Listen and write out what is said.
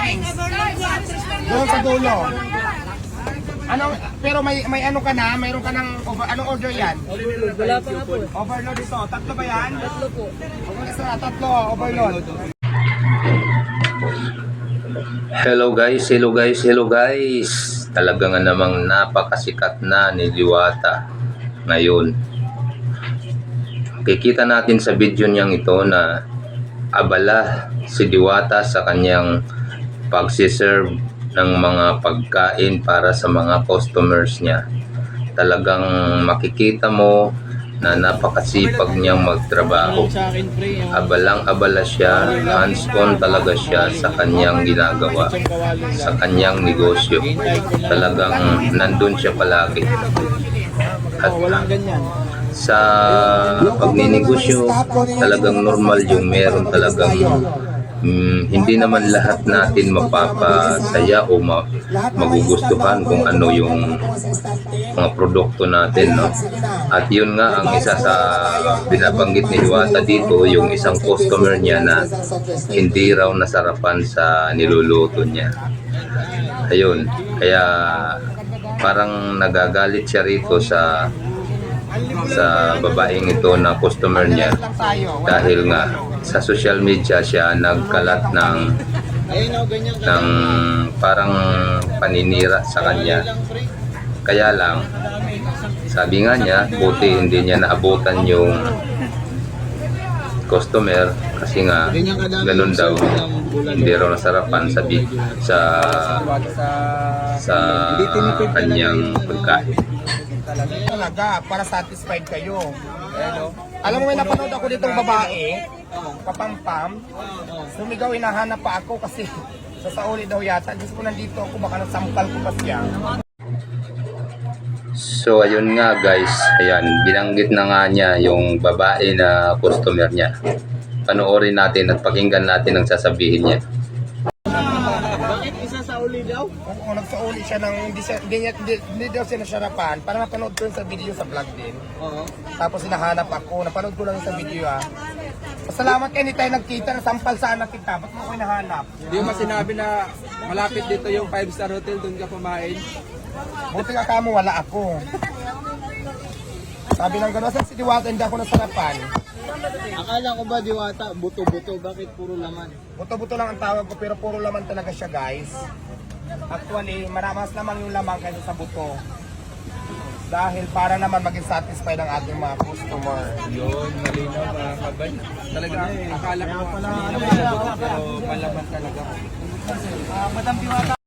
wings. Doon sa dulo. Ano, pero may ano ka na? Mayroon ka ng anong order yan? Wala pa nga po. Overload ito. Tatlo ba yan? Tatlo po. Tatlo, overload. Hello guys. Talaga nga namang napakasikat na ni Diwata ngayon. Kikita natin sa video niyang ito na abala si Diwata sa kanyang pagsiserve ng mga pagkain para sa mga customers niya. Talagang makikita mo na napakasipag niyang magtrabaho. Abalang-abala siya, hands-on talaga siya sa kanyang ginagawa, sa kanyang negosyo. Talagang nandun siya palagi. At sa pagninegosyo, talagang normal yung meron talagang hindi naman lahat natin mapapasaya o magugustuhan kung ano yung mga produkto natin, no? At yun nga ang isa sa binabanggit ni Diwata dito, yung isang customer niya na hindi raw nasarapan sa niluluto niya. Ayun, kaya parang nagagalit siya rito sa babaeng ito na customer niya dahil nga sa social media siya nagkalat ng parang paninira sa kanya. Kaya lang sabi nga niya, buti hindi niya naabutan yung customer kasi nga ganun daw, hindi raw nasarapan sa kanyang pagkain. Talaga, para satisfied kayo. Alam mo, may napanood ako ditong babae, papampam, sumigaw, hinahanap pa ako kasi sa Sauli daw yata. Diyos ko, nandito ako, baka nasampal ko pa siya. So ayun nga guys, ayan, binanggit na nga niya yung babae na customer niya. Panoorin natin at pakinggan natin ang sasabihin niya. Bakit isa sa uli daw? Oo, nagsauli siya ng hindi daw siya nasarapan. Para napanood ko yun sa video sa vlog din. Oo. Tapos hinahanap ako, napanood ko lang sa video Salamat kayo, hindi tayo nagkita, nasampal sana kita. Ba't mo ko hinahanap? Hindi mo sinabi na malapit dito yung 5-star hotel, doon ka kumain. Buti ka kamo, wala ako. Sabi ng gano'n, saan si Diwata, hindi ako nasarapan. Akala ko ba Diwata, buto-buto, bakit puro laman? Buto-buto lang ang tawag ko, pero puro laman talaga siya, guys. Actually, mas lamang yung laman kaysa sa buto. Dahil para naman maging satisfied ang ating mga customer. Yun, malinaw mga kabay. Talaga, akala ko malinaw pero malaman talaga. Madam Diwata.